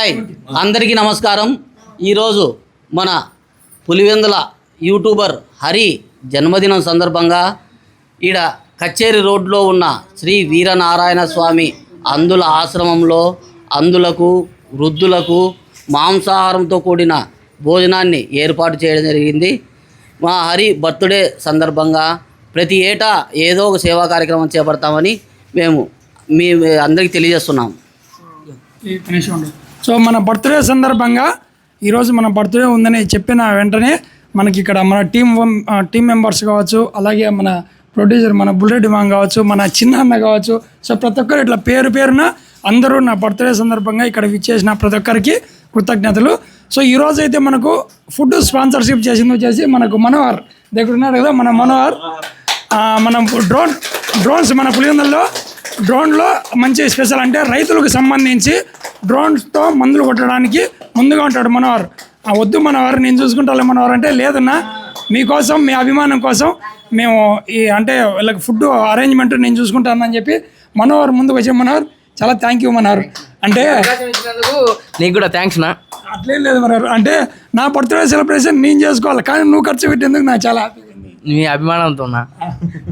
Hi అందరికీ నమస్కారం. ఈరోజు మన పులివెందుల యూట్యూబర్ హరి జన్మదినం సందర్భంగా ఈడ కచేరి రోడ్లో ఉన్న శ్రీ వీరనారాయణ స్వామి అందుల ఆశ్రమంలో అందులకు వృద్ధులకు మాంసాహారంతో కూడిన భోజనాన్ని ఏర్పాటు చేయడం జరిగింది. మా హరి బర్త్డే సందర్భంగా ప్రతి ఏటా ఏదో ఒక సేవా కార్యక్రమం చేపడతామని మేము మీ అందరికీ తెలియజేస్తున్నాం. సో మన బర్త్డే సందర్భంగా ఈరోజు మన బర్త్డే ఉందని చెప్పిన వెంటనే మనకి ఇక్కడ మన టీం మెంబర్స్ కావచ్చు, అలాగే మన ప్రొడ్యూసర్ మన బుల్లెట్ మాంగ్ కావచ్చు, మన చిన్న అన్న కావచ్చు, సో ప్రతి ఒక్కరు ఇట్లా పేరున అందరూ నా బర్త్డే సందర్భంగా ఇక్కడ విచ్చేసిన ప్రతి ఒక్కరికి కృతజ్ఞతలు. సో ఈరోజు అయితే మనకు ఫుడ్ స్పాన్సర్షిప్ చేసింది వచ్చేసి మనకు మనోహర్ దగ్గర ఉన్నాడు కదా. మన మనోహర్ మనం డ్రోన్స్ మన పులివెందులలో డ్రోన్లో మంచి స్పెషల్ అంటే రైతులకు సంబంధించి డ్రోన్స్తో మందులు కొట్టడానికి ముందుగా ఉంటాడు మనోహర్. వద్దు మనోహర్, నేను చూసుకుంటాను మనోహర్ అంటే, లేదన్నా మీకోసం మీ అభిమానం కోసం మేము ఈ అంటే వీళ్ళకి ఫుడ్ అరేంజ్మెంట్ నేను చూసుకుంటానని చెప్పి మనోహర్ ముందుకు వచ్చే మనోహర్ చాలా థ్యాంక్ యూ మనోహర్. అంటే నీకు కూడా థ్యాంక్స్ నా. అట్లేం లేదు మనోహర్, అంటే నా బర్త్డే సెలబ్రేషన్ నేను చేసుకోవాలి, కానీ నువ్వు ఖర్చు పెట్టేందుకు నాకు చాలా హ్యాపీ. నీ అభిమానంతో ఉన్నా.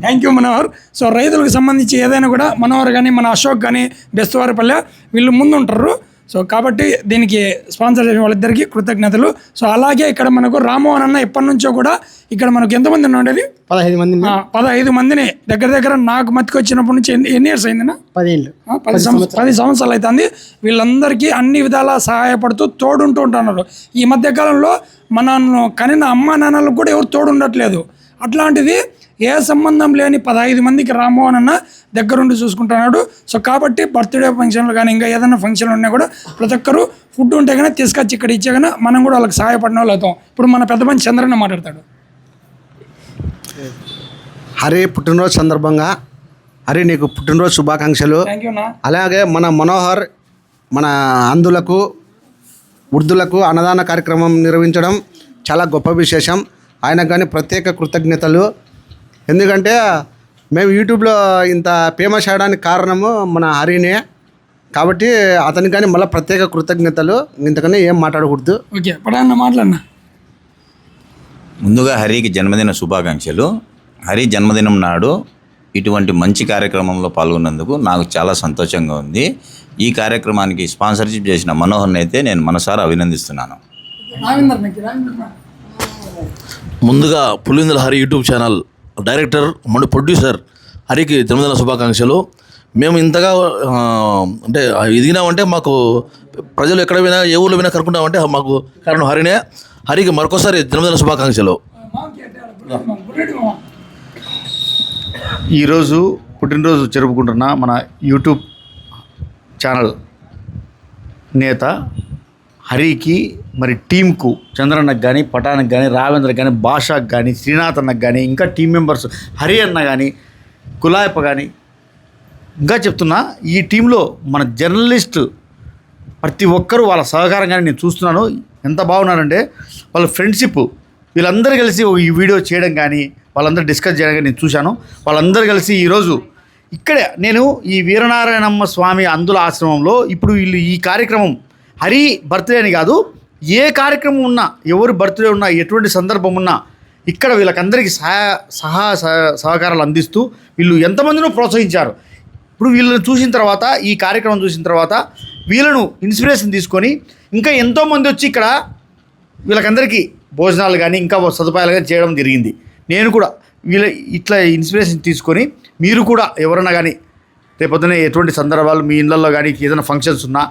Thank you Manohar. సో రైతులకు సంబంధించి ఏదైనా కూడా మనోహర్ కానీ మన అశోక్ కానీ బెస్తవారిపల్లె వీళ్ళు ముందు ఉంటారు. సో కాబట్టి దీనికి స్పాన్సర్ చేసిన వాళ్ళిద్దరికీ కృతజ్ఞతలు. సో అలాగే ఇక్కడ మనకు రామ్మోహన్ అన్న ఎప్పటి నుంచో కూడా ఇక్కడ మనకు ఎంతమంది ఉండేది 15 మందిని దగ్గర నాకు మతికి వచ్చినప్పటి నుంచి ఎన్ని ఇయర్స్ అయిందినా 10 సంవత్సరాలు అవుతుంది. వీళ్ళందరికీ అన్ని విధాలా సహాయపడుతూ తోడుంటూ ఉంటున్నారు. ఈ మధ్యకాలంలో మనను కనిన అమ్మా నాన్నలకు కూడా ఎవరు తోడు ఉండట్లేదు. అట్లాంటిది ఏ సంబంధం లేని 15 మందికి రామ్మోహన్ అన్న దగ్గరుండి చూసుకుంటున్నాడు. సో కాబట్టి బర్త్డే ఫంక్షన్లు కానీ ఇంకా ఏదైనా ఫంక్షన్లు ఉన్నా కూడా ప్రతి ఒక్కరు ఫుడ్ ఉంటే కానీ తీసుకొచ్చి ఇక్కడ ఇచ్చే కానీ మనం కూడా వాళ్ళకి సహాయపడిన వాళ్ళు అవుతాం. ఇప్పుడు మన పెద్ద మంచి చంద్రన్న మాట్లాడతాడు. హరి పుట్టినరోజు సందర్భంగా హరి నీకు పుట్టినరోజు శుభాకాంక్షలు. అలాగే మన మనోహర్ మన అందులకు వృద్ధులకు అన్నదాన కార్యక్రమం నిర్వహించడం చాలా గొప్ప విశేషం. ఆయనకు కానీ ప్రత్యేక కృతజ్ఞతలు. ఎందుకంటే మేము యూట్యూబ్లో ఇంత ఫేమస్ అవడానికి కారణము మన హరినే, కాబట్టి అతనికి కానీ మళ్ళీ ప్రత్యేక కృతజ్ఞతలు. ఇంతకన్నా ఏం మాట్లాడకూడదు. ఓకే మాట్లాడినా. ముందుగా హరికి జన్మదిన శుభాకాంక్షలు. హరి జన్మదినం నాడు ఇటువంటి మంచి కార్యక్రమంలో పాల్గొన్నందుకు నాకు చాలా సంతోషంగా ఉంది. ఈ కార్యక్రమానికి స్పాన్సర్షిప్ చేసిన మనోహర్ని అయితే నేను మనసారా అభినందిస్తున్నాను. ముందుగా Pulivendula Hari YouTube channel director మరియు ప్రొడ్యూసర్ హరికి జన్మదిన శుభాకాంక్షలు. మేము ఇంతగా అంటే ఎదిగినామంటే మాకు ప్రజలు ఎక్కడ పోయినా ఏ ఊళ్ళో పోయినా కనుక్కుంటామంటే మాకు కారణం హరినే. హరికి మరొకసారి జన్మదిన శుభాకాంక్షలు. ఈరోజు పుట్టినరోజు జరుపుకుంటున్న మన యూట్యూబ్ ఛానల్ నేత హరికి మరి టీంకు చంద్రన్నకు కానీ పటానికి కానీ రావేంద్రకి కానీ భాషకు కానీ శ్రీనాథ్ అన్నకు కానీ ఇంకా టీం మెంబర్స్ హరి అన్న కానీ కులాయప్ప కానీ ఇంకా చెప్తున్నా, ఈ టీంలో మన జర్నలిస్ట్ ప్రతి ఒక్కరూ వాళ్ళ సహకారంగానే నేను చూస్తున్నాను. ఎంత బాగున్నారంటే వాళ్ళ ఫ్రెండ్షిప్, వీళ్ళందరూ కలిసి ఈ వీడియో చేయడం కానీ వాళ్ళందరూ డిస్కస్ చేయడం కానీ నేను చూశాను. వాళ్ళందరూ కలిసి ఈరోజు ఇక్కడే నేను ఈ వీరనారాయణమ్మ స్వామి అందుల ఆశ్రమంలో ఇప్పుడు వీళ్ళు ఈ కార్యక్రమం హరి బర్త్డే అని కాదు, ఏ కార్యక్రమం ఉన్నా ఎవరు బర్త్డే ఉన్నా ఎటువంటి సందర్భం ఉన్నా ఇక్కడ వీళ్ళకందరికీ సహకారాలు అందిస్తూ వీళ్ళు ఎంతమందినో ప్రోత్సహించారు. ఇప్పుడు వీళ్ళని చూసిన తర్వాత ఈ కార్యక్రమం చూసిన తర్వాత వీళ్ళను ఇన్స్పిరేషన్ తీసుకొని ఇంకా ఎంతోమంది వచ్చి ఇక్కడ వీళ్ళకందరికీ భోజనాలు కానీ ఇంకా సదుపాయాలు కానీ చేయడం జరిగింది. నేను కూడా వీళ్ళ ఇట్లా ఇన్స్పిరేషన్ తీసుకొని మీరు కూడా ఎవరన్నా కానీ రేపొద్దునే ఎటువంటి సందర్భాలు మీ ఇళ్ళల్లో కానీ ఏదైనా ఫంక్షన్స్ ఉన్నా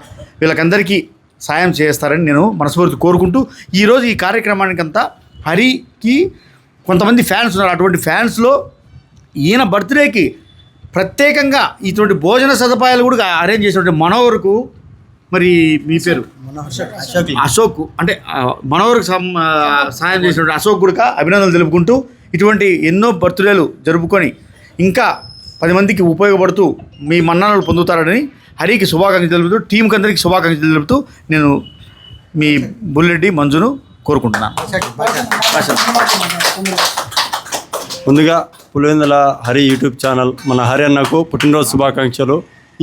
వీళ్ళకందరికీ సాయం చేస్తారని నేను మనస్ఫూర్తి కోరుకుంటూ ఈరోజు ఈ కార్యక్రమానికంతా హరికి కొంతమంది ఫ్యాన్స్ ఉన్నారు. అటువంటి ఫ్యాన్స్లో ఈయన బర్త్డేకి ప్రత్యేకంగా ఇటువంటి భోజన సదుపాయాలు కూడా అరేంజ్ చేసినటువంటి మనోహర్కు, మరి మీ పేరు అశోక్, అంటే మనోహర్కి సాయం చేసినటువంటి అశోక్ కూడా అభినందనలు తెలుపుకుంటూ ఇటువంటి ఎన్నో బర్త్డేలు జరుపుకొని ఇంకా 10 మందికి ఉపయోగపడుతూ మీ మన్ననలు పొందుతారని హరికి శుభాకాంక్షలు తెలుపుతూ టీంకి అందరికీ శుభాకాంక్షలు తెలుపుతూ నేను మీ బుల్లెడ్డి మంజును కోరుకుంటున్నాను. ముందుగా పులివెందుల హరి యూట్యూబ్ ఛానల్ మన హరి అన్నకు పుట్టినరోజు శుభాకాంక్షలు.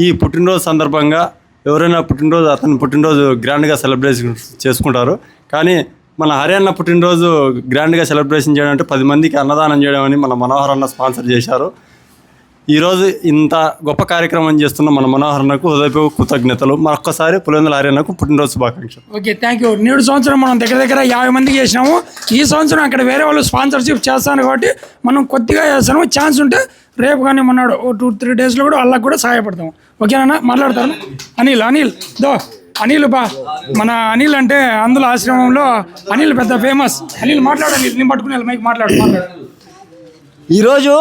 ఈ పుట్టినరోజు సందర్భంగా ఎవరైనా పుట్టినరోజు అతని పుట్టినరోజు గ్రాండ్గా సెలబ్రేషన్ చేసుకుంటారు. కానీ మన హరి అన్న పుట్టినరోజు గ్రాండ్గా సెలబ్రేషన్ చేయడం అంటే 10 మందికి అన్నదానం చేయడం అని మన మనోహర్ అన్న స్పాన్సర్ చేశారు. ఈరోజు ఇంత గొప్ప కార్యక్రమం చేస్తున్న మన మనోహర్ అన్నకు హృదయపూర్వక కృతజ్ఞతలు. మరొక్కసారి పులివెందుల హరి అన్నకు పుట్టినరోజు శుభాకాంక్షలు. Okay, thank you. నేడు సంవత్సరం మనం దగ్గర 50 మందికి చేసినాము. ఈ సంవత్సరం అక్కడ వేరే వాళ్ళు స్పాన్సర్షిప్ చేస్తాను కాబట్టి మనం కొద్దిగా చేస్తాము. ఛాన్స్ ఉంటే రేపు కానీ మొన్నాడు 2-3 డేస్లో కూడా వాళ్ళకి కూడా సహాయపడతాము. ఓకేనా? మాట్లాడతాను. అనిల్ దో అనిల్ బా, మన అనిల్ అంటే అందులో ఆశ్రమంలో అనిల్ పెద్ద ఫేమస్. అనిల్ మాట్లాడాలి, నేను పట్టుకునే మైక్ మాట్లాడు. ఈరోజు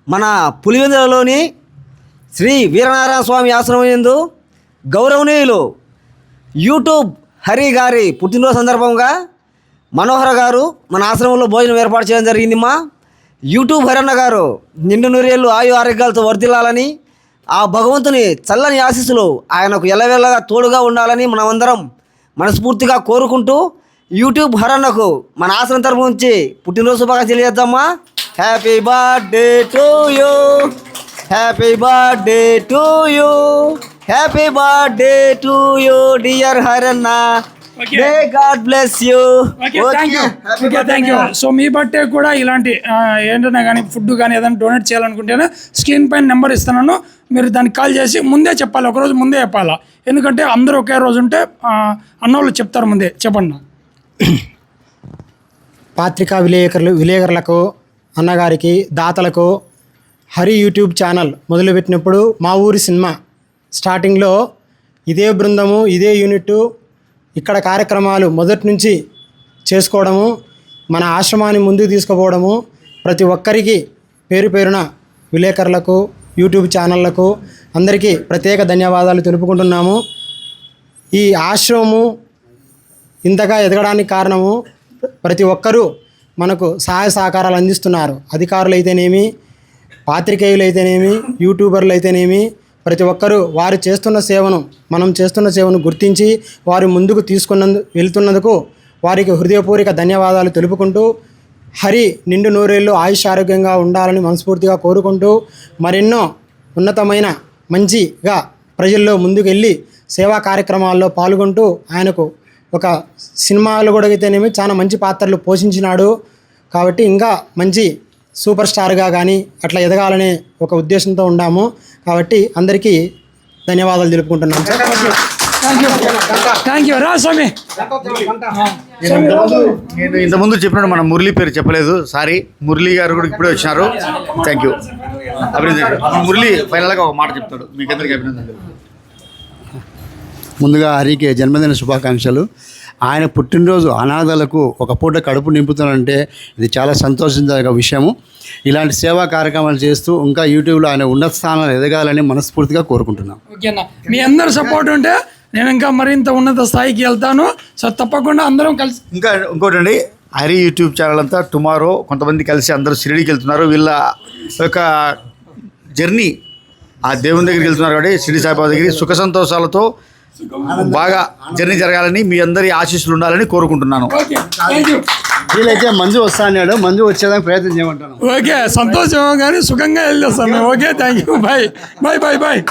మన పులివెందులలోని శ్రీ వీరనారాయణ స్వామి ఆశ్రమం యందు గౌరవనీయులు యూట్యూబ్ హరి గారి పుట్టినరోజు సందర్భంగా మనోహర్ గారు మన ఆశ్రమంలో భోజనం ఏర్పాటు చేయడం జరిగింది. యూట్యూబ్ హరన్న గారు నిండు నూరేళ్ళు ఆయు ఆరోగ్యాలతో వర్ధిల్లాలని, ఆ భగవంతుని చల్లని ఆశీస్సులు ఆయనకు ఎల్లవేళగా తోడుగా ఉండాలని మనమందరం మనస్ఫూర్తిగా కోరుకుంటూ యూట్యూబ్ హరన్నకు మన ఆశ్రమం తరపు నుంచి పుట్టినరోజు శుభాకాంక్షలు తెలియజేద్దామా. Happy birthday to you, happy birthday to you, happy birthday to you dear హరన్న. May God bless you. Thank you. So మీ బర్త్డే కూడా ఇలాంటి ఏంటన్నా కానీ ఫుడ్ కానీ ఏదైనా డొనేట్ చేయాలనుకుంటేనే స్క్రీన్ పైన నెంబర్ ఇస్తున్నాను. మీరు దానికి కాల్ చేసి ముందే చెప్పాలి, ఒకరోజు ముందే చెప్పాలా. ఎందుకంటే అందరూ ఒకే రోజు ఉంటే అన్నోళ్ళు చెప్తారు ముందే. చెప్పండి. పత్రికా విలేకరులకు, అన్నగారికి, దాతలకు హరి యూట్యూబ్ ఛానల్ మొదలుపెట్టినప్పుడు మా ఊరి సినిమా స్టార్టింగ్లో ఇదే బృందము, ఇదే యూనిట్ ఇక్కడ కార్యక్రమాలు మొదటి నుంచి చేసుకోవడము, మన ఆశ్రమాన్ని ముందుకు తీసుకుపోవడము, ప్రతి ఒక్కరికి పేరు పేరున విలేకరులకు, యూట్యూబ్ ఛానళ్లకు అందరికీ ప్రత్యేక ధన్యవాదాలు తెలుపుకుంటున్నాము. ఈ ఆశ్రమము ఇంతగా ఎదగడానికి కారణము ప్రతి ఒక్కరూ మనకు సహాయ సహకారాలు అందిస్తున్నారు. అధికారులు అయితేనేమి, పాత్రికేయులు అయితేనేమి, యూట్యూబర్లు అయితేనేమి, ప్రతి ఒక్కరూ వారు చేస్తున్న సేవను, మనం చేస్తున్న సేవను గుర్తించి వారు ముందుకు వెళ్తున్నందుకు వారికి హృదయపూర్వక ధన్యవాదాలు తెలుపుకుంటూ, హరి నిండు నూరేళ్ళు ఆయుష్ ఆరోగ్యంగా ఉండాలని మనస్ఫూర్తిగా కోరుకుంటూ, మరెన్నో ఉన్నతమైన మంచిగా ప్రజల్లో ముందుకు వెళ్ళి సేవా కార్యక్రమాల్లో పాల్గొంటూ ఆయనకు ఒక సినిమాలు కూడా అయితేనేమి చాలా మంచి పాత్రలు పోషించినాడు. కాబట్టి ఇంకా మంచి సూపర్ స్టార్గా కానీ అట్లా ఎదగాలనే ఒక ఉద్దేశంతో ఉన్నాము. కాబట్టి అందరికీ ధన్యవాదాలు తెలుపుకుంటున్నాం సార్. Thank you. రా స్వామి. నేను ఇంతకుముందు చెప్పినట్టు మన మురళి పేరు చెప్పలేదు, సారీ. మురళి గారు కూడా ఇప్పుడే వచ్చినారు. Thank you. అభినందన. మురళి ఫైనల్గా ఒక మాట చెప్తాడు. మీకు అందరికీ అభినందనలు. ముందుగా హరికి జన్మదిన శుభాకాంక్షలు. ఆయన పుట్టినరోజు అనాథలకు ఒక పూట కడుపు నింపుతానంటే ఇది చాలా సంతోషించదగ్గ విషయము. ఇలాంటి సేవా కార్యక్రమాలు చేస్తూ ఇంకా యూట్యూబ్లో ఆయన ఉన్నత స్థానాలు ఎదగాలని మనస్ఫూర్తిగా కోరుకుంటున్నాం. ఓకేనా? మీ అందరి సపోర్ట్ ఉంటే నేను ఇంకా మరింత ఉన్నత స్థాయికి వెళ్తాను. సో తప్పకుండా అందరం కలిసి. ఇంకోటండి, హరి యూట్యూబ్ ఛానల్ అంతా టుమారో కొంతమంది కలిసి అందరూ షిరిడీకి వెళ్తున్నారు. వీళ్ళ యొక్క జర్నీ ఆ దేవుని దగ్గరికి వెళ్తున్నారు కాబట్టి షిరిడి సాయిబాబా దగ్గరికి సుఖ సంతోషాలతో బాగా జర్నీ జరగాలని, మీ అందరి ఆశీస్సులు ఉండాలని కోరుకుంటున్నాను. వీలైతే మంజు వస్తా అన్నాడు, మంజు వచ్చేదానికి ప్రయత్నం చేయమంటాను. ఓకే, సంతోషం కానీ సుఖంగా వెళ్ళేస్తాను. Okay, thank you. Bye bye bye bye.